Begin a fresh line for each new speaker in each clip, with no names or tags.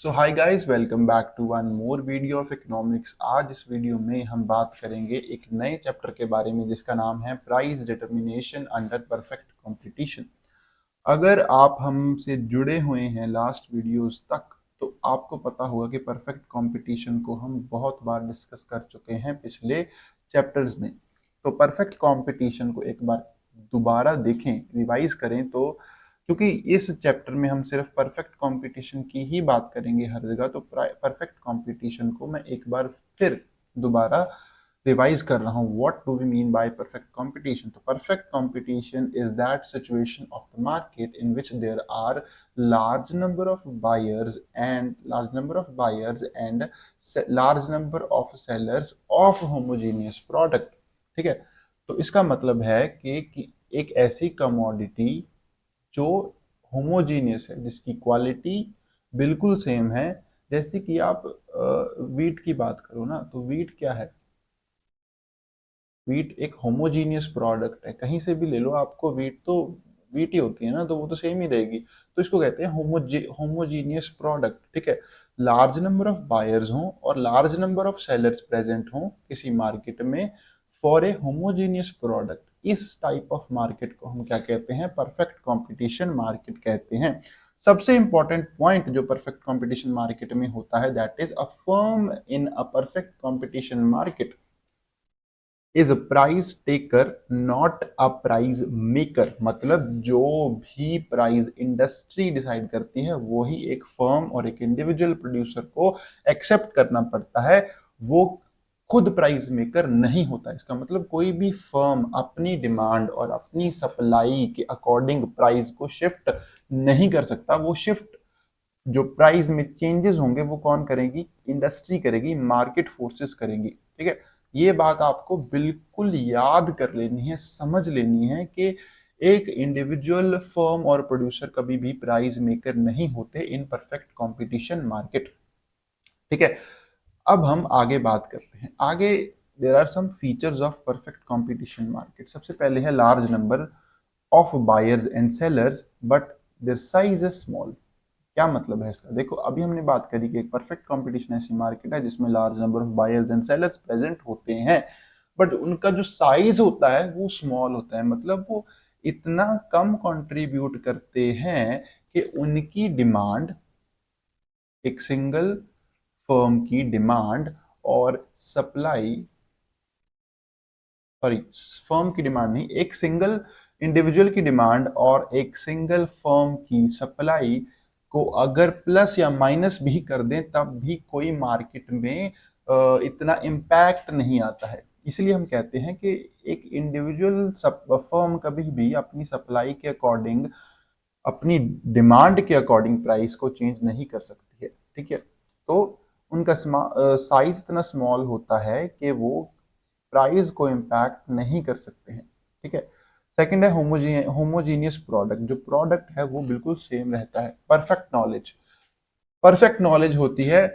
So hi guys, welcome back to one more video of economics. आज इस video में हम बात करेंगे एक नए चैप्टर के बारे में जिसका नाम है price determination under perfect competition. अगर आप हमसे जुड़े हुए हैं लास्ट वीडियोस तक तो आपको पता होगा कि परफेक्ट कंपटीशन को हम बहुत बार डिस्कस कर चुके हैं पिछले चैप्टर्स में। तो परफेक्ट कंपटीशन को एक बार दोबारा देखें, रिवाइज करें तो, क्योंकि इस चैप्टर में हम सिर्फ परफेक्ट कंपटीशन की ही बात करेंगे हर जगह, तो परफेक्ट कंपटीशन को मैं एक बार फिर दोबारा रिवाइज कर रहा हूँ। What do we mean by perfect competition? तो perfect competition is that situation of the market in which there are large number of buyers and large number of buyers and large number of sellers of homogeneous product। ठीक है, तो इसका मतलब है कि एक ऐसी कमोडिटी जो होमोजीनियस है, जिसकी क्वालिटी बिल्कुल सेम है। जैसे कि आप वीट की बात करो ना, तो वीट क्या है? वीट एक होमोजीनियस प्रोडक्ट है, कहीं से भी ले लो आपको वीट तो वीट ही होती है ना, तो वो तो सेम ही रहेगी। तो इसको कहते हैं होमोजीनियस प्रोडक्ट। ठीक है, लार्ज नंबर ऑफ बायर्स हों और large number of sellers present हों किसी मार्केट में फॉर ए होमोजीनियस प्रोडक्ट, इस टाइप ऑफ मार्केट को हम क्या कहते हैं? परफेक्ट कंपटीशन मार्केट कहते हैं। सबसे इंपॉर्टेंट पॉइंट जो परफेक्ट कंपटीशन मार्केट में होता है, that is a firm in a perfect competition market is price taker not a price maker. मतलब जो भी प्राइस इंडस्ट्री डिसाइड करती है वो ही एक फर्म और एक इंडिविजुअल प्रोड्यूसर को एक्सेप्ट करना पड़ता है, वो खुद प्राइस मेकर नहीं होता। इसका मतलब कोई भी फर्म अपनी डिमांड और अपनी सप्लाई के अकॉर्डिंग प्राइस को शिफ्ट नहीं कर सकता। वो शिफ्ट जो प्राइस में चेंजेस होंगे वो कौन करेगी? इंडस्ट्री करेगी, मार्केट फोर्सेस करेंगी। ठीक है, ये बात आपको बिल्कुल याद कर लेनी है, समझ लेनी है कि एक इंडिविजुअल फर्म और प्रोड्यूसर कभी भी प्राइस मेकर नहीं होते इन परफेक्ट कंपटीशन मार्केट। ठीक है, अब हम आगे बात करते हैं। आगे there are some features of perfect competition market. सबसे पहले है large number of buyers and sellers but their size is small. क्या मतलब है इसका? देखो, अभी हमने बात करी कि एक परफेक्ट कंपटीशन ऐसी मार्केट है जिसमें large number of buyers and sellers present होते हैं, बट उनका जो साइज होता है वो स्मॉल होता है। मतलब वो इतना कम कंट्रीब्यूट करते हैं कि उनकी डिमांड, एक सिंगल फर्म की डिमांड और सप्लाई, सॉरी, फर्म की डिमांड नहीं, एक सिंगल इंडिविजुअल की डिमांड और एक सिंगल फर्म की सप्लाई को अगर प्लस या माइनस भी कर दें तब भी कोई मार्केट में इतना इम्पैक्ट नहीं आता है। इसलिए हम कहते हैं कि एक इंडिविजुअल फर्म कभी भी अपनी सप्लाई के अकॉर्डिंग, अपनी डिमांड के अकॉर्डिंग प्राइस को चेंज नहीं कर सकती है। ठीक है, तो उनका साइज इतना स्मॉल होता है कि वो प्राइस को इम्पैक्ट नहीं कर सकते हैं। ठीक है, सेकंड है होमोजीनियस प्रोडक्ट। जो प्रोडक्ट है वो बिल्कुल सेम रहता है। परफेक्ट नॉलेज, परफेक्ट नॉलेज होती है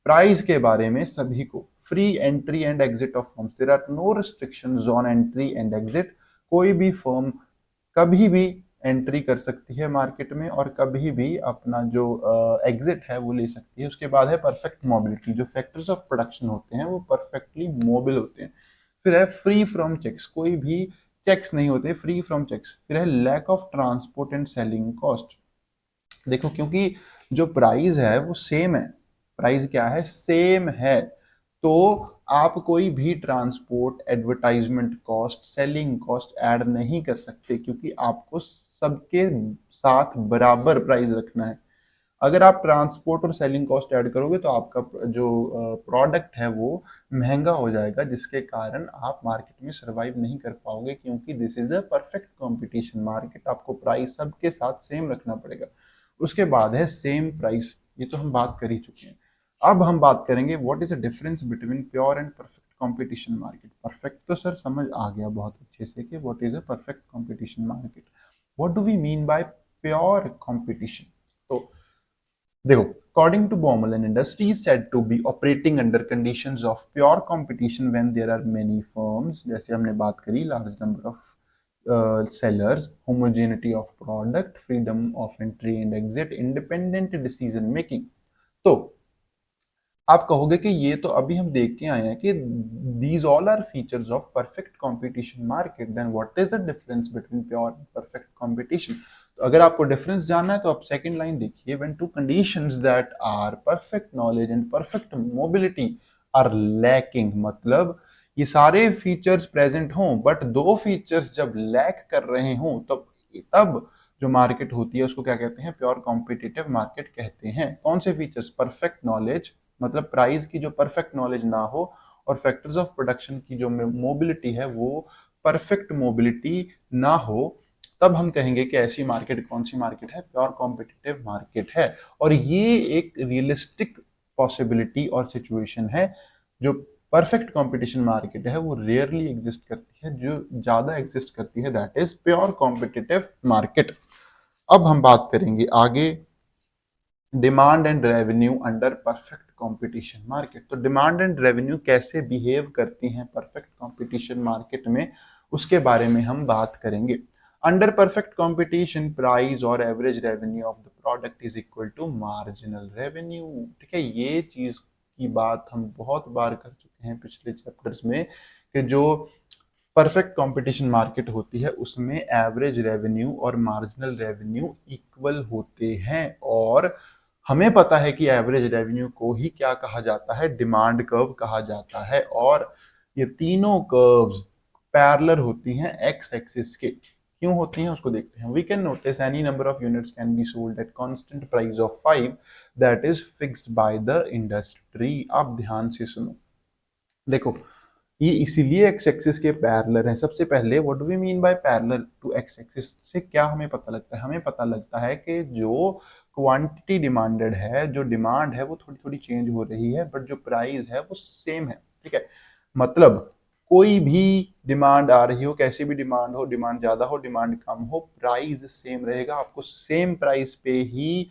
प्राइस के बारे में सभी को। Free entry and exit of firms, there are no restrictions on entry and exit. कोई भी फर्म कभी भी एंट्री कर सकती है मार्केट में और कभी भी अपना जो एग्जिट है वो ले सकती है। उसके बाद है परफेक्ट मोबिलिटी। जो फैक्टर्स ऑफ प्रोडक्शन होते हैं वो परफेक्टली मोबिल होते हैं। फिर है फ्री फ्रॉम चेक्स, कोई भी चेक्स नहीं होते, फ्री फ्रॉम चेक्स। फिर है lack of transport and selling cost. देखो, क्योंकि जो प्राइस है वो सेम है, प्राइस क्या है? सेम है, तो आप कोई भी transport, advertisement cost, selling cost add नहीं कर सकते, क्योंकि आपको सबके साथ बराबर प्राइस रखना है। अगर आप ट्रांसपोर्ट और सेलिंग कॉस्ट ऐड करोगे तो आपका जो प्रोडक्ट है वो महंगा हो जाएगा, जिसके कारण आप मार्केट में सरवाइव नहीं कर पाओगे, क्योंकि this is a perfect competition market. आपको प्राइस सबके साथ सेम रखना पड़ेगा। उसके बाद है सेम प्राइस, ये तो हम बात कर ही चुके हैं। अब हम बात करेंगे what is the difference between pure and perfect competition market. Perfect तो सर समझ आ गया बहुत अच्छे से कि what is a perfect competition market. What do we mean by pure competition? तो देखो, according to Baumol, an industry is said to be operating under conditions of pure competition when there are many firms, जैसे हमने बात करी, large number of sellers, homogeneity of product, freedom of entry and exit, independent decision making। तो आप कहोगे कि ये तो अभी हम देख के आए हैं कि these all are features of perfect competition market, then what is the difference between pure and perfect competition. तो अगर आपको डिफरेंस जानना है तो आप सेकंड लाइन देखिए, when two conditions that are perfect knowledge and perfect mobility are lacking, मतलब ये सारे फीचर्स प्रेजेंट हों बट दो फीचर्स जब लैक कर रहे हों तब तब जो मार्केट होती है उसको क्या कहते हैं, प्योर कॉम्पिटिटिव मार्केट कहते हैं। कौन से फीचर्स, परफेक्ट नॉलेज मतलब प्राइस की जो परफेक्ट नॉलेज ना हो, और फैक्टर्स ऑफ प्रोडक्शन की जो मोबिलिटी है वो परफेक्ट मोबिलिटी ना हो, तब हम कहेंगे कि ऐसी मार्केट कौन सी मार्केट है, प्योर कॉम्पिटिटिव मार्केट है। और ये एक रियलिस्टिक पॉसिबिलिटी और सिचुएशन है। जो परफेक्ट कंपटीशन मार्केट है वो रेयरली एग्जिस्ट करती है, जो ज्यादा एग्जिस्ट करती है that is pure competitive market. अब हम बात करेंगे आगे demand and revenue under perfect competition market. तो डिमांड एंड रेवेन्यू कैसे बिहेव करती हैं परफेक्ट कंपटीशन मार्केट में, उसके बारे में हम बात करेंगे। अंडर परफेक्ट कंपटीशन प्राइस और average revenue of the product is equal to marginal revenue. ठीक है, ये चीज की बात हम बहुत बार कर चुके हैं पिछले चैप्टर्स में कि जो परफेक्ट कंपटीशन मार्केट होती है उसमें एवरेज रेवेन्यू और मार्जिनल रेवेन्यू इक्वल होते हैं। और हमें पता है कि एवरेज रेवेन्यू को ही क्या कहा जाता है, डिमांड कर्व कहा जाता है। और ये तीनों कर्व्स पैरेलल होती हैं एक्स एक्सिस के। क्यों होती हैं उसको देखते हैं। We can notice any number of units can be sold at constant price of 5 that is fixed by the industry. आप ध्यान से सुनो, देखो ये इसीलिए एक्स एक्सिस के पैरेलल हैं। सबसे पहले what do we mean by parallel to X axis से क्या हमें पता लगता है, हमें पता लगता है कि जो क्वांटिटी डिमांडेड है, जो डिमांड है वो थोड़ी थोड़ी चेंज हो रही है बट जो प्राइस है वो सेम है। ठीक है, मतलब कोई भी डिमांड आ रही हो, कैसी भी डिमांड हो, डिमांड ज्यादा हो डिमांड कम हो, प्राइस सेम रहेगा। आपको सेम प्राइस पे ही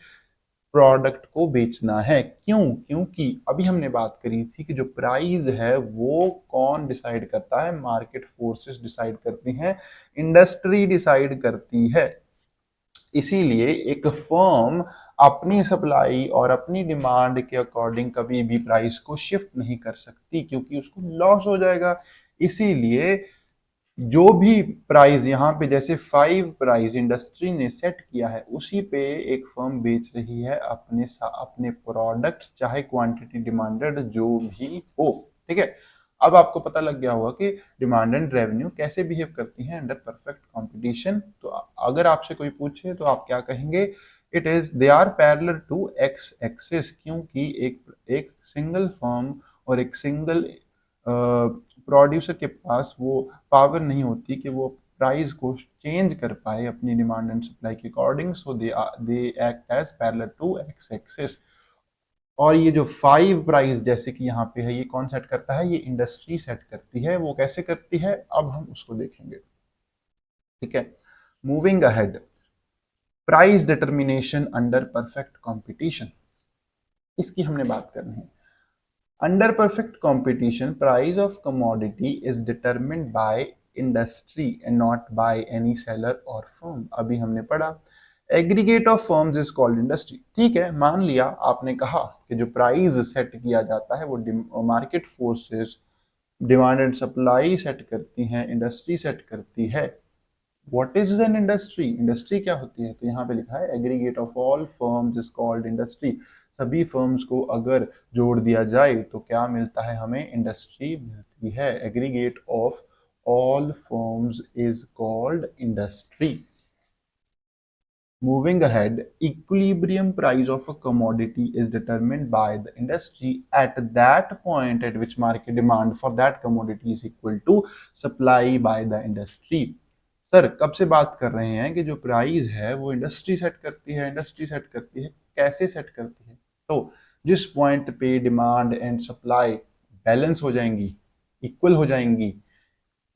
प्रोडक्ट को बेचना है। क्यों? क्योंकि अभी हमने बात करी थी कि जो प्राइस है वो कौन डिसाइड करता है, मार्केट फोर्सेस डिसाइड करती हैं, इंडस्ट्री डिसाइड करती है। इसीलिए एक फर्म अपनी सप्लाई और अपनी डिमांड के अकॉर्डिंग कभी भी प्राइस को शिफ्ट नहीं कर सकती क्योंकि उसको लॉस हो जाएगा। इसीलिए जो भी प्राइस यहाँ पे जैसे 5 प्राइस इंडस्ट्री ने सेट किया है उसी पे एक फर्म बेच रही है अपने अपने प्रोडक्ट्स, चाहे क्वांटिटी डिमांडेड जो भी हो। ठीक है, अब आपको पता लग गया होगा कि डिमांड एंड रेवेन्यू कैसे बिहेव करती हैं अंडर परफेक्ट कंपटीशन। तो अगर आपसे कोई पूछे तो आप क्या कहेंगे, it is they are parallel to X axis, क्योंकि एक सिंगल फर्म और एक सिंगल प्रोड्यूसर के पास वो पावर नहीं होती कि वो प्राइस को चेंज कर पाए अपनी डिमांड एंड सप्लाई के according. So they act as parallel to X axis. और ये जो 5 प्राइस जैसे कि यहाँ पे है ये कौन सेट करता है, ये इंडस्ट्री सेट करती है। वो कैसे करती है अब हम उसको देखेंगे। ठीक है, moving ahead, price determination under perfect competition, इसकी हमने बात करनी है। Under perfect competition, price of commodity is determined by industry and not by any seller or firm। अभी हमने पढ़ा aggregate of firms is called industry. ठीक है, मान लिया आपने कहा कि जो प्राइस सेट किया जाता है वो market forces demand and supply set करती हैं, इंडस्ट्री सेट करती है। What is an industry, industry क्या होती है, तो यहाँ पे लिखा है aggregate of all firms is called industry. सभी फर्म्स को अगर जोड़ दिया जाए तो क्या मिलता है, हमें इंडस्ट्री मिलती है। Aggregate of all firms is called industry. Moving ahead, equilibrium price of a commodity is determined by the industry at that point at which market demand for that commodity is equal to supply by the industry। Sir कब से बात कर रहे हैं कि जो price है वो इंडस्ट्री सेट करती है, इंडस्ट्री सेट करती है, कैसे सेट करती है, तो जिस पॉइंट पे डिमांड एंड सप्लाई बैलेंस हो जाएंगी, इक्वल हो जाएंगी,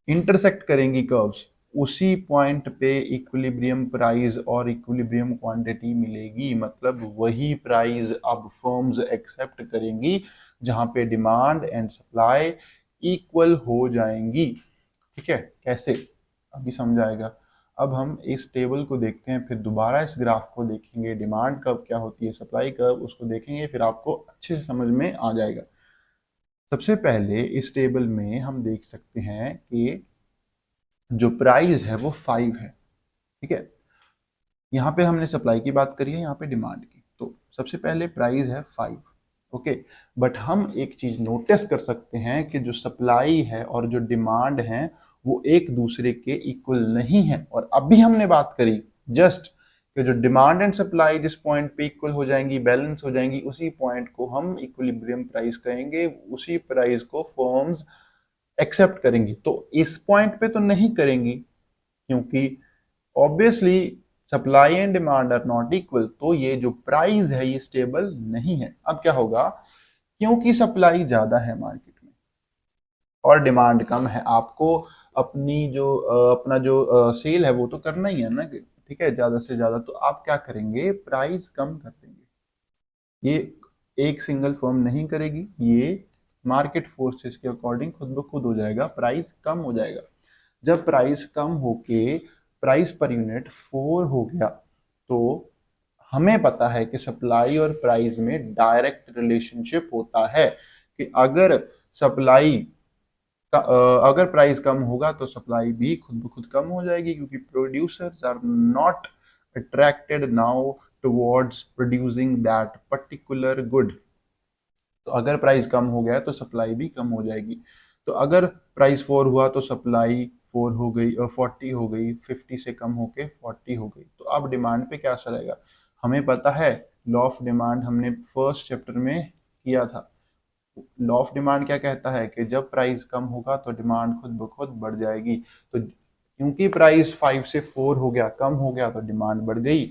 इंटरसेक्ट करेंगी कर्व्स, उसी पॉइंट पे इक्विलिब्रियम प्राइस और इक्विलिब्रियम क्वांटिटी मिलेगी। मतलब वही प्राइस अब फर्म्स एक्सेप्ट करेंगी जहां पे डिमांड एंड सप्लाई इक्वल हो जाएंगी। ठीक है, कैसे अभी समझाएगा। अब हम इस टेबल को देखते हैं, फिर दोबारा इस ग्राफ को देखेंगे, डिमांड कब क्या होती है, सप्लाई कब, उसको देखेंगे, फिर आपको अच्छे से समझ में आ जाएगा। सबसे पहले इस टेबल में हम देख सकते हैं कि जो प्राइस है वो 5 है, ठीक है। यहाँ पे हमने सप्लाई की बात करी है, यहाँ पे डिमांड की। तो सबसे पहले प्राइस है 5, ओके। बट हम एक चीज नोटिस कर सकते हैं कि जो सप्लाई है और जो डिमांड है वो एक दूसरे के इक्वल नहीं है। और अभी हमने बात करी जस्ट कि जो डिमांड एंड सप्लाई जिस पॉइंट पे इक्वल हो जाएंगी, बैलेंस हो जाएंगी, उसी पॉइंट को हम इक्विलिब्रियम प्राइस कहेंगे, उसी प्राइस को फर्म्स एक्सेप्ट करेंगी। तो इस पॉइंट पे तो नहीं करेंगी, क्योंकि obviously supply and demand are not equal, तो ये जो प्राइस है ये स्टेबल नहीं है। अब क्या होगा, क्योंकि सप्लाई ज्यादा है मार्केट में और डिमांड कम है, आपको अपनी जो अपना जो सेल है वो तो करना ही है ना, ठीक है, ज्यादा से ज्यादा। तो आप क्या करेंगे, प्राइस कम कर देंगे। ये एक सिंगल फर्म नहीं करेगी, ये मार्केट फोर्सेस के अकॉर्डिंग खुद ब खुद हो जाएगा, प्राइस कम हो जाएगा। जब प्राइस कम होके प्राइस पर यूनिट 4 हो गया, तो हमें पता है कि सप्लाई और प्राइस में डायरेक्ट रिलेशनशिप होता है कि अगर प्राइस कम होगा तो सप्लाई भी खुद ब खुद कम हो जाएगी, क्योंकि producers are not attracted now towards producing that particular good. तो अगर प्राइस कम हो गया तो सप्लाई भी कम हो जाएगी। तो अगर प्राइस 4 हुआ तो सप्लाई 4 हो गई, 40 हो गई, 50 से कम होके 40 हो गई। तो अब डिमांड पे क्या असर आएगा, हमें पता है, लॉ ऑफ डिमांड हमने फर्स्ट चैप्टर में किया था। लॉ ऑफ डिमांड क्या कहता है कि जब प्राइस कम होगा तो डिमांड खुद ब खुद बढ़ जाएगी। तो क्योंकि प्राइस 5 से 4 हो गया, कम हो गया, तो डिमांड बढ़ गई।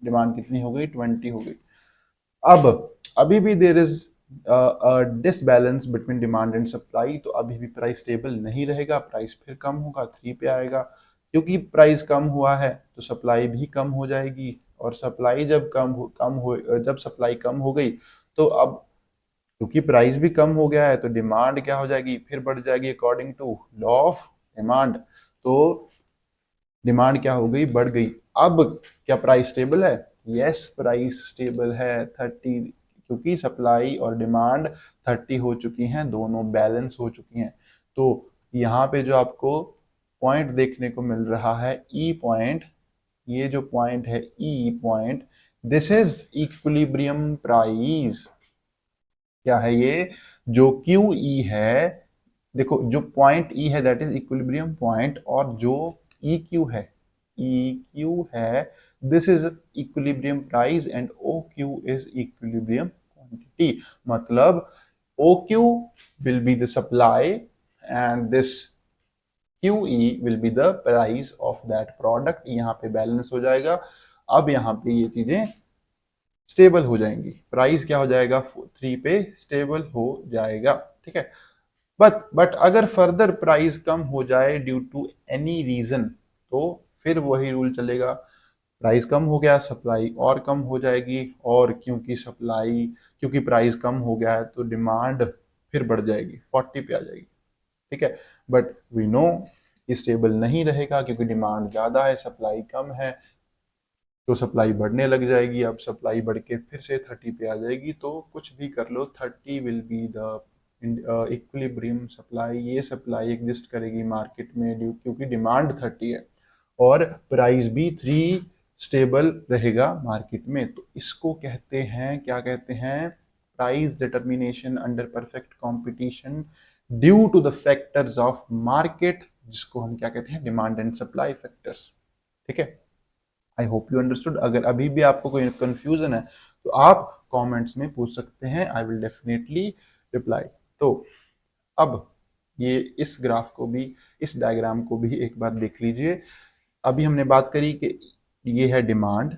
डिमांड कितनी हो गई, 20 हो गई। अब अभी भी there is disbalance between demand and supply, तो अभी भी प्राइस स्टेबल नहीं रहेगा, प्राइस फिर कम होगा, 3 पे आएगा। क्योंकि प्राइस कम हुआ है तो सप्लाई भी कम हो जाएगी, और सप्लाई जब जब सप्लाई कम हो गई, तो अब क्योंकि प्राइस भी कम हो गया है तो डिमांड क्या हो जाएगी, फिर बढ़ जाएगी according to law of demand. तो डिमांड क्या हो गई, बढ़ गई। अब क्या प्राइस स्टेबल है, यस प्राइस स्टेबल है 30, क्योंकि सप्लाई और डिमांड 30 हो चुकी हैं, दोनों बैलेंस हो चुकी हैं। तो यहाँ पे जो आपको पॉइंट देखने को मिल रहा है, ई पॉइंट, ये जो पॉइंट है ई point, this is equilibrium price. क्या है ये, जो क्यू ई है, देखो जो पॉइंट ई है दैट इज इक्विलिब्रियम पॉइंट, और जो ई क्यू है, ई क्यू है, this is equilibrium price, and O Q is equilibrium quantity. मतलब O Q will be the supply and this Q E will be the price of that product. यहाँ पे balance हो जाएगा। अब यहाँ पे ये चीजें स्टेबल हो जाएंगी, प्राइस क्या हो जाएगा, 3 पे स्टेबल हो जाएगा, ठीक है। बट अगर फर्दर प्राइस कम हो जाए ड्यू टू एनी रीजन, तो फिर वही रूल चलेगा, प्राइस कम हो गया, सप्लाई और कम हो जाएगी, और क्योंकि प्राइस कम हो गया है तो डिमांड फिर बढ़ जाएगी, 40 पे आ जाएगी, ठीक है। बट वी नो स्टेबल नहीं रहेगा, क्योंकि डिमांड ज्यादा है, सप्लाई कम है, तो सप्लाई बढ़ने लग जाएगी। अब सप्लाई बढ़ के फिर से 30 पे आ जाएगी, तो कुछ भी कर लो, 30 will be the equilibrium supply. ये सप्लाई एग्जिस्ट करेगी मार्केट में ड्यू, क्योंकि डिमांड 30 है और प्राइस भी 3 स्टेबल रहेगा मार्केट में। तो इसको कहते हैं, क्या कहते हैं, price determination under perfect competition due to the factors of market, जिसको हम क्या कहते हैं, डिमांड एंड सप्लाई फैक्टर्स, ठीक है। I hope you understood. अगर अभी भी आपको कोई कंफ्यूजन है तो आप कमेंट्स में पूछ सकते हैं, आई विल डेफिनेटली रिप्लाई। तो अब ये इस ग्राफ को भी, इस डायग्राम को भी एक बार देख लीजिए। अभी हमने बात करी कि ये है डिमांड,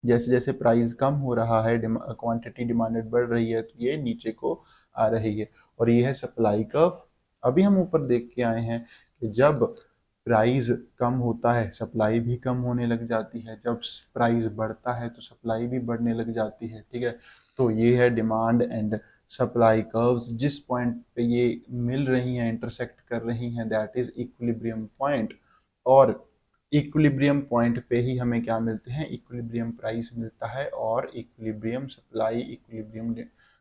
जैसे जैसे प्राइस कम हो रहा है, क्वांटिटी डिमांडेड बढ़ रही है, तो ये नीचे को आ रही है। और ये है सप्लाई कर्व। अभी हम ऊपर देख के आए हैं कि जब प्राइस कम होता है सप्लाई भी कम होने लग जाती है, जब प्राइस बढ़ता है तो सप्लाई भी बढ़ने लग जाती है, ठीक है। तो ये है डिमांड एंड सप्लाई कर्व्स, जिस पॉइंट पे ये मिल रही हैं, इंटरसेक्ट कर रही हैं, दैट इज इक्विलिब्रियम पॉइंट। और इक्विलिब्रियम पॉइंट पे ही हमें क्या मिलते हैं, इक्विलिब्रियम प्राइस मिलता है और equilibrium supply, equilibrium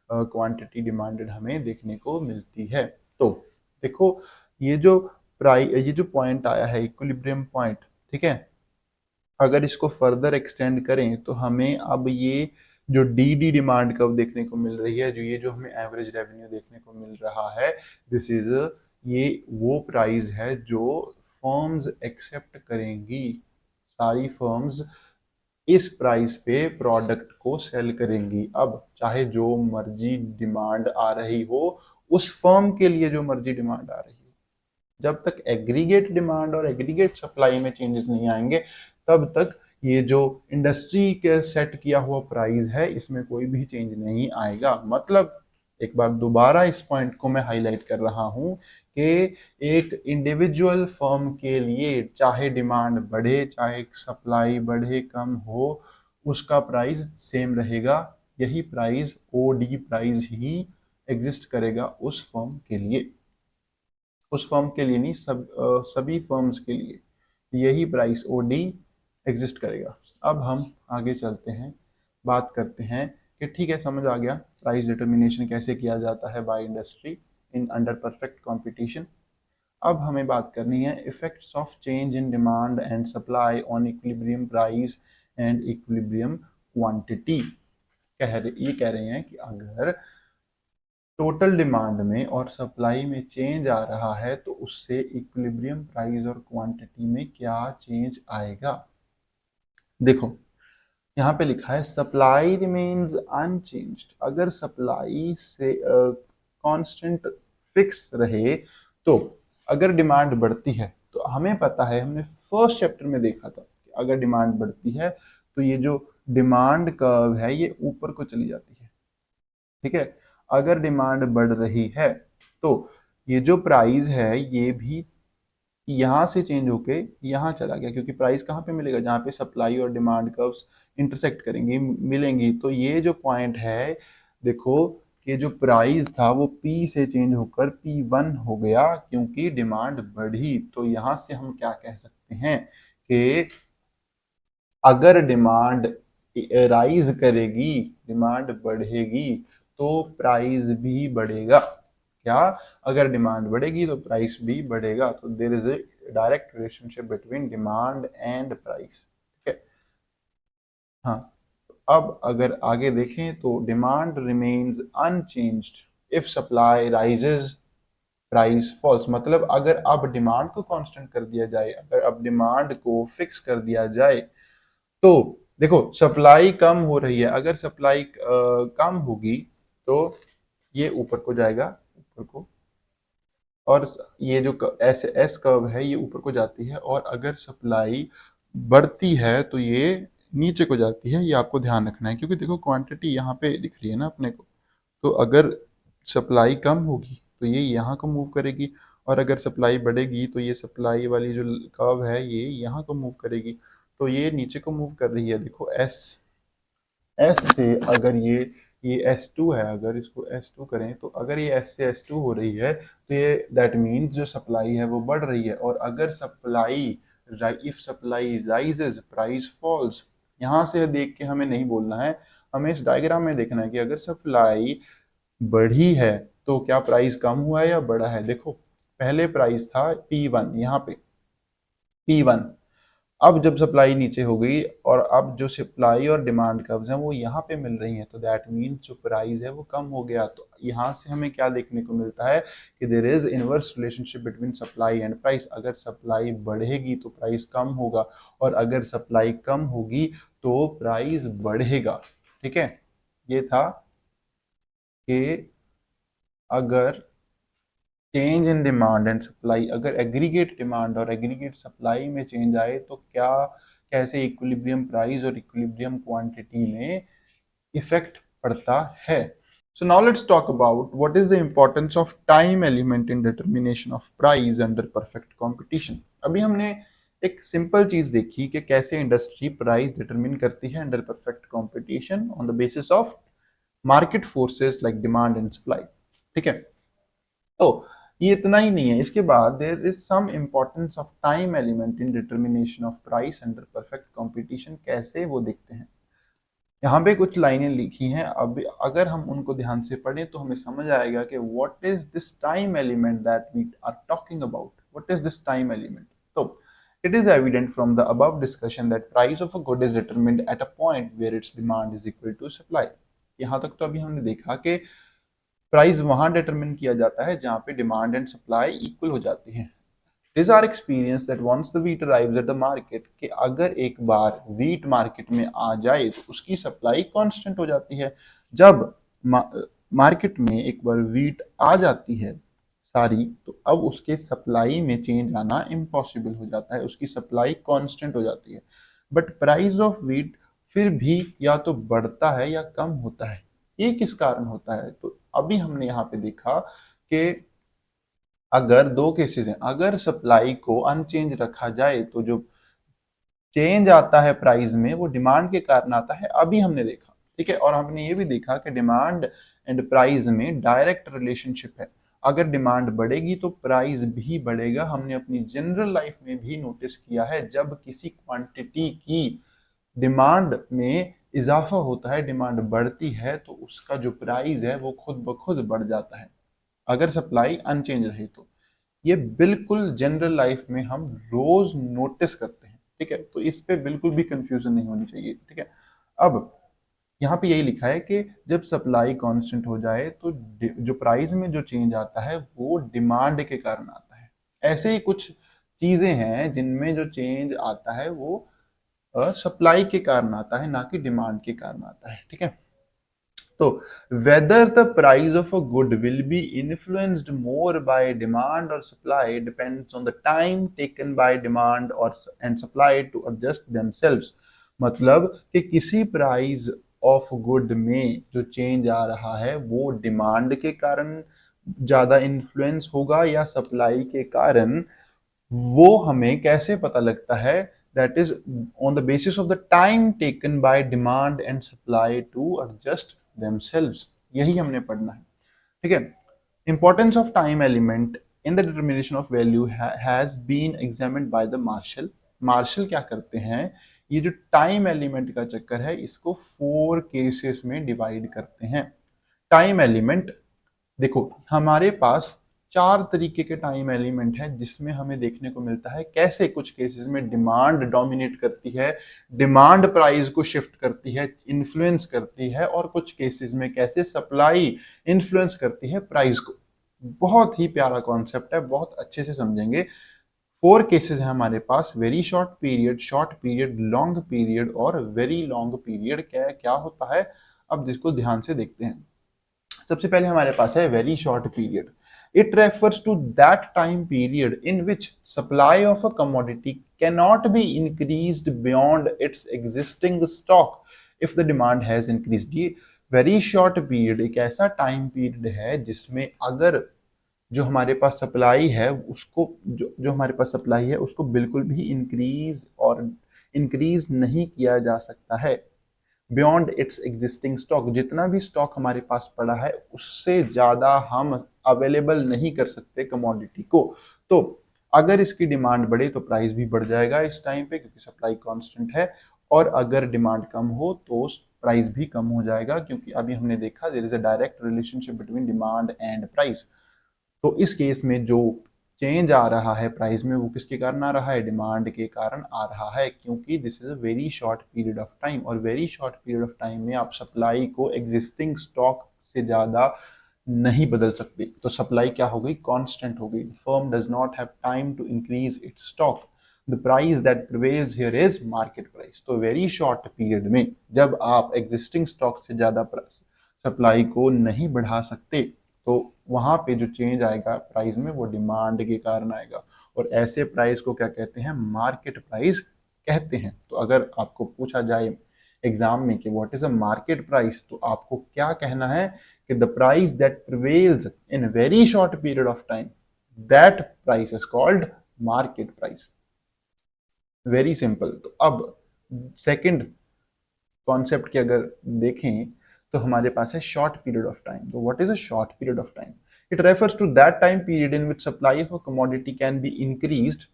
quantity demanded हमें देखने को मिलती है। तो देखो ये जो ये जो पॉइंट आया है इक्विलिब्रियम पॉइंट, ठीक है, अगर इसको फर्दर एक्सटेंड करें तो हमें अब ये जो डी डिमांड कर्व देखने को मिल रही है, जो ये जो हमें एवरेज रेवेन्यू देखने को मिल रहा है, दिस इज ये वो प्राइस है जो फर्म्स एक्सेप्ट करेंगी, सारी फर्म्स इस प्राइस पे प्रोडक्ट को सेल करेंगी। अब चाहे जो मर्जी डिमांड आ रही हो, उस फर्म के लिए जो मर्जी डिमांड आ रही हो, जब तक एग्रीगेट डिमांड और एग्रीगेट सप्लाई में चेंजेस नहीं आएंगे तब तक ये जो इंडस्ट्री के सेट किया हुआ प्राइस है इसमें कोई भी चेंज नहीं आएगा। मतलब एक बार दोबारा इस पॉइंट को मैं हाईलाइट कर रहा हूं कि एक इंडिविजुअल फर्म के लिए चाहे डिमांड बढ़े चाहे सप्लाई बढ़े कम हो, उसका प्राइस सेम रहेगा। यही प्राइस ओडी प्राइस ही एग्जिस्ट करेगा उस फर्म के लिए, उस फर्म के लिए नहीं, सभी फर्म्स के लिए यही प्राइस ओडी एग्जिस्ट करेगा। अब हम आगे चलते हैं, बात करते हैं कि ठीक है समझ आ गया प्राइस डिटर्मिनेशन कैसे किया जाता है by industry in under perfect competition. अब हमें बात करनी है effects of change in demand and supply on equilibrium price and equilibrium quantity. ये कह रहे हैं कि अगर टोटल डिमांड में और सप्लाई में चेंज आ रहा है तो उससे इक्विलिब्रियम प्राइस और क्वांटिटी में क्या चेंज आएगा। देखो यहाँ पे लिखा है सप्लाई रिमेन्स अनचेंज्ड, अगर सप्लाई से कांस्टेंट फिक्स रहे तो अगर डिमांड बढ़ती है तो हमें पता है, हमने फर्स्ट चैप्टर में देखा था कि अगर डिमांड बढ़ती है तो ये जो डिमांड कर्व है ये ऊपर को चली जाती है, ठीक है। अगर डिमांड बढ़ रही है तो ये जो प्राइस है ये भी यहाँ से चेंज होके यहाँ चला गया, क्योंकि प्राइस कहाँ पे मिलेगा, जहाँ पे सप्लाई और डिमांड कर्व्स इंटरसेक्ट करेंगी मिलेंगी। तो ये जो पॉइंट है देखो कि जो प्राइस था वो P से चेंज होकर P1 हो गया क्योंकि डिमांड बढ़ी। तो यहाँ से हम क्या कह सकते हैं कि अगर डिमांड राइज करेगी, डिमांड बढ़ेगी तो प्राइस भी बढ़ेगा। क्या, अगर डिमांड बढ़ेगी तो प्राइस भी बढ़ेगा। तो there is a direct relationship between demand and price, ठीक है। हाँ, अब अगर आगे देखें तो demand remains unchanged if supply rises price falls, मतलब अगर अब डिमांड को कांस्टेंट कर दिया जाए, अगर अब डिमांड को फिक्स कर दिया जाए तो देखो सप्लाई कम हो रही है, अगर सप्लाई कम होगी तो ये ऊपर को जाएगा, ऊपर को, और ये जो एस एस कर्व है ये ऊपर को जाती है, और अगर सप्लाई बढ़ती है तो ये नीचे को जाती है। ये आपको ध्यान रखना है क्योंकि देखो क्वांटिटी यहाँ पे दिख रही है ना अपने को, तो अगर सप्लाई कम होगी तो ये यहाँ को मूव करेगी, और अगर सप्लाई बढ़ेगी तो ये सप्लाई वाली जो कर्व है ये यहाँ को मूव करेगी। तो ये नीचे को मूव कर रही है। देखो एस एस से अगर ये S2 है, अगर इसको S2 करें तो अगर ये S से S2 हो रही है तो ये दैट मीन्स जो सप्लाई है वो बढ़ रही है, और अगर supply if supply rises price false, यहाँ से देख के हमें नहीं बोलना है, हमें इस डायग्राम में देखना है कि अगर सप्लाई बढ़ी है तो क्या प्राइस कम हुआ है या बढ़ा है। देखो पहले प्राइस था P1, यहाँ पे P1, अब जब सप्लाई नीचे हो गई और अब जो सप्लाई और डिमांड कर्व्स हैं वो यहाँ पे मिल रही हैं, तो दैट मीन्स जो प्राइस है वो कम हो गया। तो यहाँ से हमें क्या देखने को मिलता है कि there is inverse relationship between supply and price. अगर सप्लाई बढ़ेगी तो प्राइस कम होगा, और अगर सप्लाई कम होगी तो प्राइस बढ़ेगा, ठीक है। ये था कि अगर change in demand and supply, अगर एग्रीगेट डिमांड और एग्रीगेट सप्लाई में चेंज आए तो क्या, कैसे इक्विलिब्रियम प्राइस और इक्विलिब्रियम क्वांटिटी में इफेक्ट पड़ता है। So now let's talk about what is the importance of time element in determination of price under perfect competition। अभी हमने एक सिंपल चीज देखी कि कैसे इंडस्ट्री प्राइस डिटरमिन करती है under perfect competition on the basis of market forces like demand and supply, ठीक है। तो ये इतना ही नहीं है, इसके बाद there is some importance of time element in determination of price under perfect competition. कैसे वो देखते हैं, यहाँ पे कुछ लाइनें लिखी हैं, अब अगर हम उनको ध्यान से पढ़ें तो हमें समझ आएगा कि what is this time element that we are talking about, what is this time element. तो it is evident from the above discussion that price of a good is determined at a point where its demand is equal to supply। यहाँ तक तो अभी हमने देखा कि price वहां determine किया जाता है जहां पे डिमांड एंड सप्लाई इक्वल हो जाती है। It is our experience that once the wheat arrives at the market, कि अगर एक बार wheat मार्केट में आ जाए तो उसकी सप्लाई कांस्टेंट हो जाती है। जब मार्केट में एक बार wheat आ जाती है सारी, तो अब उसके सप्लाई में चेंज आना इम्पॉसिबल हो जाता है, उसकी सप्लाई कांस्टेंट हो जाती है। बट प्राइस ऑफ wheat फिर भी या तो बढ़ता है या कम होता है। ये किस कारण होता है, तो अभी हमने यहाँ पे देखा कि अगर दो केसेस हैं, अगर सप्लाई को अनचेंज रखा जाए तो जो चेंज आता है प्राइस में वो डिमांड के कारण आता है, अभी हमने देखा, ठीक है। और हमने ये भी देखा कि डिमांड एंड प्राइस में डायरेक्ट रिलेशनशिप है, अगर डिमांड बढ़ेगी तो प्राइस भी बढ़ेगा। हमने अपनी जनरल लाइफ में भी नोटिस किया है, जब किसी क्वांटिटी की डिमांड में इजाफा होता है, डिमांड बढ़ती है, तो उसका जो प्राइस है वो खुद ब खुद बढ़ जाता है, अगर सप्लाई अनचेंज रहे तो। ये बिल्कुल जनरल लाइफ में हम रोज नोटिस करते हैं, ठीक है। तो इस पे बिल्कुल भी कंफ्यूजन नहीं होनी चाहिए, ठीक है। अब यहाँ पे यही लिखा है कि जब सप्लाई कांस्टेंट हो जाए तो जो प्राइस में जो चेंज आता है वो डिमांड के कारण आता है। ऐसे ही कुछ चीजें हैं जिनमें जो चेंज आता है वो सप्लाई के कारण आता है, ना कि डिमांड के कारण आता है, ठीक है। तो whether the price of a good will be influenced more by demand or supply depends on the time taken by demand or and supply to adjust themselves। मतलब कि किसी प्राइस ऑफ गुड में जो चेंज आ रहा है वो demand के कारण ज्यादा इन्फ्लुएंस होगा या सप्लाई के कारण, वो हमें कैसे पता लगता है, that is on the basis of the time taken by demand and supply to adjust themselves। यही हमने पढ़ना है, ठीक है। Importance of time element in the determination of value has been examined by the Marshall. Marshall क्या करते हैं, ये जो टाइम एलिमेंट का चक्कर है इसको 4 केसेस में डिवाइड करते हैं। टाइम एलिमेंट, देखो हमारे पास 4 तरीके के टाइम एलिमेंट हैं जिसमें हमें देखने को मिलता है कैसे कुछ केसेस में डिमांड डोमिनेट करती है, डिमांड प्राइस को शिफ्ट करती है, इन्फ्लुएंस करती है, और कुछ केसेस में कैसे सप्लाई इन्फ्लुएंस करती है प्राइस को। बहुत ही प्यारा कॉन्सेप्ट है, बहुत अच्छे से समझेंगे। 4 केसेस हैं हमारे पास, very short period, long period और वेरी लॉन्ग पीरियड। क्या क्या होता है, अब जिसको ध्यान से देखते हैं। सबसे पहले हमारे पास है very short period. It refers to that time period in which supply of a commodity cannot be increased beyond its existing stock if the demand has increased. ये वेरी शॉर्ट पीरियड एक ऐसा टाइम पीरियड है जिसमें अगर जो हमारे पास supply है उसको जो हमारे पास सप्लाई है उसको बिल्कुल भी इंक्रीज नहीं किया जा सकता है बियॉन्ड इट्स एग्जिस्टिंग स्टॉक। जितना भी स्टॉक हमारे पास पड़ा है उससे ज़्यादा हम अवेलेबल नहीं कर सकते कमोडिटी को। तो अगर इसकी डिमांड बढ़े तो प्राइस भी बढ़ जाएगा इस टाइम पे, क्योंकि सप्लाई कांस्टेंट है। और अगर डिमांड कम हो तो प्राइस भी कम हो जाएगा, क्योंकि अभी हमने देखा there is a direct relationship between demand and price. तो इस केस में जो चेंज आ रहा है प्राइस में वो किसके कारण आ रहा है, डिमांड के कारण आ रहा है, क्योंकि this is a very short period of time. और very short period of time में आप सप्लाई को एग्जिस्टिंग स्टॉक से ज्यादा नहीं बदल सकते। तो सप्लाई क्या हो गई, कांस्टेंट हो गई। Firm does not have time to increase its stock. The price that prevails here is market price. तो वेरी शॉर्ट पीरियड में जब आप एग्जिस्टिंग स्टॉक से ज्यादा सप्लाई को नहीं बढ़ा सकते तो वहां पे जो चेंज आएगा प्राइस में वो डिमांड के कारण आएगा। और ऐसे प्राइस को क्या कहते हैं, मार्केट प्राइस कहते हैं। तो अगर आपको पूछा जाए एग्जाम में कि what is a market price, तो आपको क्या कहना है कि the price that prevails in very short period of time, that price is called market price. Very simple. तो अब सेकंड कॉन्सेप्ट की अगर देखें तो हमारे पास है शॉर्ट पीरियड ऑफ टाइम। तो what is a short period of time, It refers to that time period in which supply of a commodity can be increased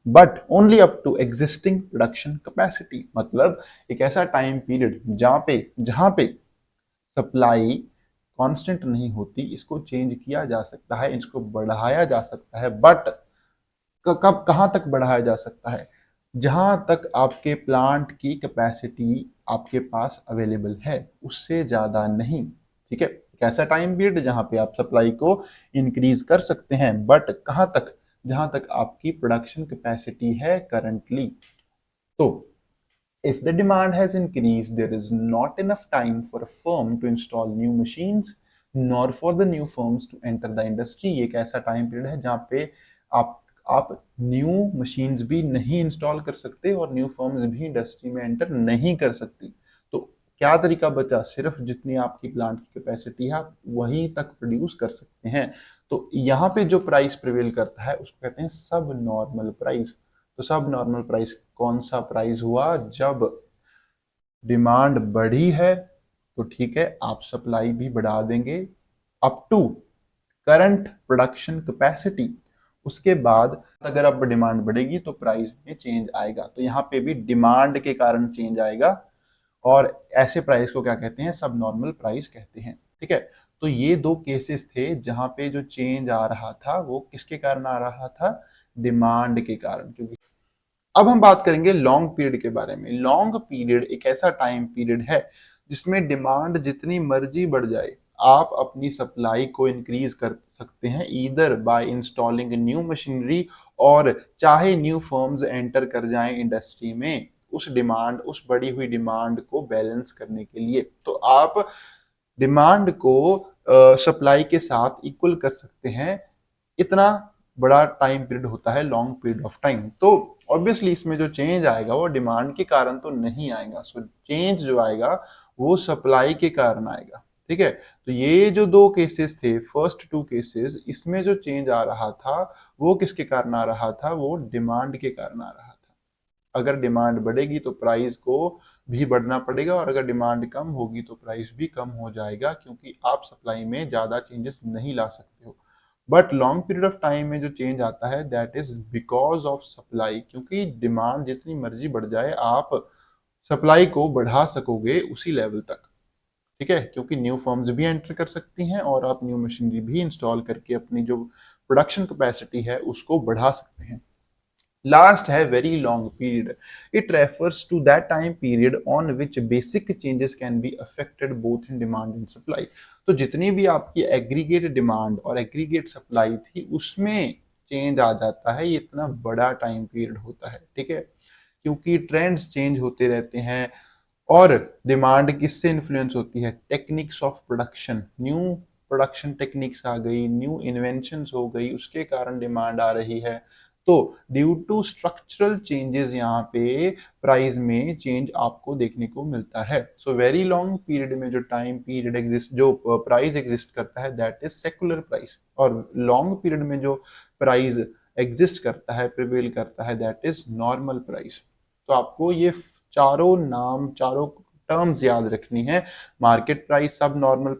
but only up to existing production capacity। मतलब एक ऐसा time period जहां पे supply constant नहीं होती, इसको change किया जा सकता है, इसको बढ़ाया जा सकता है, बट कब कहां तक बढ़ाया जा सकता है? जहां तक आपके प्लांट की कैपेसिटी आपके पास अवेलेबल है, उससे ज्यादा नहीं। ठीक है, एक ऐसा टाइम पीरियड जहां पे आप सप्लाई को इंक्रीज कर सकते हैं, बट कहां तक? जहां तक आपकी प्रोडक्शन कैपेसिटी है करंटली। तो if the demand has increased, there is not enough time for a firm to install new machines, nor for the new firms to enter the industry। ये एक ऐसा टाइम पीरियड है जहाँ पे आप new machines भी नहीं इंस्टॉल कर सकते और न्यू फर्म्स भी इंडस्ट्री में एंटर नहीं कर सकती। तो क्या तरीका बचा? सिर्फ जितनी आपकी प्लांट की कैपेसिटी है आप वहीं तक प्रोड्यूस कर सकते हैं। तो यहाँ पे जो प्राइस प्रिवेल करता है उसको कहते हैं सब नॉर्मल प्राइस। तो सब नॉर्मल प्राइस कौन सा प्राइस हुआ? जब डिमांड बढ़ी है तो ठीक है, आप सप्लाई भी बढ़ा देंगे up to current production capacity. उसके बाद अगर अब डिमांड बढ़ेगी तो प्राइस में चेंज आएगा। तो यहाँ पे भी डिमांड के कारण चेंज आएगा और ऐसे प्राइस को क्या कहते हैं? सब नॉर्मल प्राइस कहते हैं। ठीक है, तो ये दो केसेस थे जहां पे जो चेंज आ रहा था वो किसके कारण आ रहा था? डिमांड के कारण। क्योंकि अब हम बात करेंगे लॉन्ग पीरियड के बारे में। लॉन्ग पीरियड एक ऐसा टाइम पीरियड है जिसमें डिमांड जितनी मर्जी बढ़ जाए, आप अपनी सप्लाई को इंक्रीज कर सकते हैं either by installing new machinery, और चाहे न्यू फर्म्स एंटर कर जाएं इंडस्ट्री में उस बढ़ी हुई डिमांड को बैलेंस करने के लिए। तो आप डिमांड को सप्लाई के साथ इक्वल कर सकते हैं। इतना बड़ा टाइम पीरियड होता है लॉन्ग पीरियड ऑफ टाइम। तो ऑब्वियसली इसमें जो चेंज आएगा वो डिमांड के कारण तो नहीं आएगा। सो चेंज जो आएगा वो सप्लाई के कारण आएगा। ठीक है, तो ये जो दो केसेस थे, फर्स्ट टू केसेस, इसमें जो चेंज आ रहा था वो किसके कारण आ रहा था? वो डिमांड के कारण आ रहा था। अगर डिमांड बढ़ेगी तो प्राइस को भी बढ़ना पड़ेगा और अगर डिमांड कम होगी तो प्राइस भी कम हो जाएगा, क्योंकि आप सप्लाई में ज्यादा चेंजेस नहीं ला सकते हो। But long period of time में जो चेंज आता है that is because of supply. क्योंकि डिमांड जितनी मर्जी बढ़ जाए आप सप्लाई को बढ़ा सकोगे उसी लेवल तक। ठीक है, क्योंकि न्यू फर्म्स भी एंटर कर सकती हैं और आप न्यू मशीनरी भी इंस्टॉल करके अपनी जो प्रोडक्शन कैपेसिटी है उसको बढ़ा सकते हैं। Last है very long period. It refers to that time period on which basic changes can be affected both in demand and supply। तो जितनी भी आपकी एग्रीगेट डिमांड और एग्रीगेट सप्लाई थी उसमें चेंज आ जाता है, ये इतना बड़ा टाइम पीरियड होता है। ठीक है, क्योंकि ट्रेंड्स चेंज होते रहते हैं और डिमांड किससे इन्फ्लुएंस होती है? Techniques of production. New production techniques आ गई, न्यू इन्वेंशंस हो गई, उसके कारण डिमांड आ रही है। तो ड्यू टू स्ट्रक्चरल चेंजेस यहाँ पे प्राइस में चेंज आपको देखने को मिलता है। सो वेरी लॉन्ग पीरियड में जो टाइम पीरियड एग्जिस्ट, जो प्राइस एग्जिस्ट करता है दैट इज सेकुलर प्राइस, और लॉन्ग पीरियड में जो प्राइस एग्जिस्ट करता है, प्रिवेल करता है, दैट इज नॉर्मल प्राइस। तो आपको ये चारों टर्म्स याद रखनी है: मार्केट प्राइस, सब normal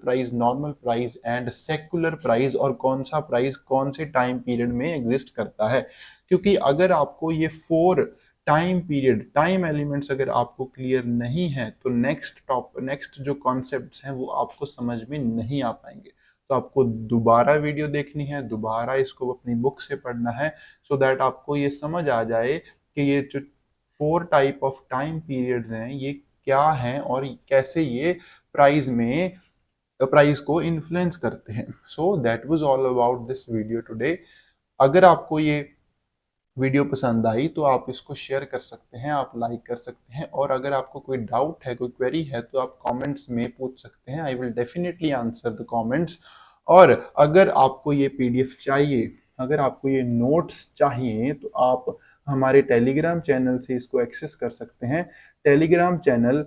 price and secular price. और कौन सा प्राइस कौन से टाइम पीरियड में एग्जिस्ट करता है। क्योंकि अगर आपको ये 4 टाइम एलिमेंट्स अगर आपको क्लियर नहीं है तो नेक्स्ट जो कॉन्सेप्ट्स हैं वो आपको समझ में नहीं आ पाएंगे। तो आपको दोबारा वीडियो देखनी है, दोबारा इसको अपनी बुक से पढ़ना है, सो दैट आपको ये समझ आ जाए कि ये जो 4 टाइप ऑफ टाइम पीरियड्स हैं ये क्या हैं और कैसे ये प्राइस को इन्फ्लुएंस करते हैं। So that was all about this video today. अगर आपको ये वीडियो पसंद आई तो आप इसको शेयर कर सकते हैं, आप लाइक कर सकते हैं, और अगर आपको कोई डाउट है, कोई क्वेरी है तो आप कमेंट्स में पूछ सकते हैं। I will definitely answer the comments. और अगर आपको ये पीडीएफ चाहिए, अगर आपको ये नोट्स चाहिए तो आप हमारे टेलीग्राम चैनल से इसको एक्सेस कर सकते हैं। टेलीग्राम चैनल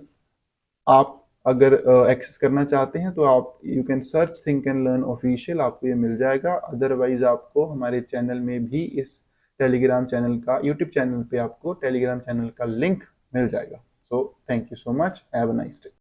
आप अगर एक्सेस करना चाहते हैं तो आप you can search think and learn official, आपको ये मिल जाएगा। अदरवाइज आपको हमारे चैनल में भी इस टेलीग्राम चैनल का, यूट्यूब चैनल पे आपको टेलीग्राम चैनल का लिंक मिल जाएगा। So thank you so much, have a nice day.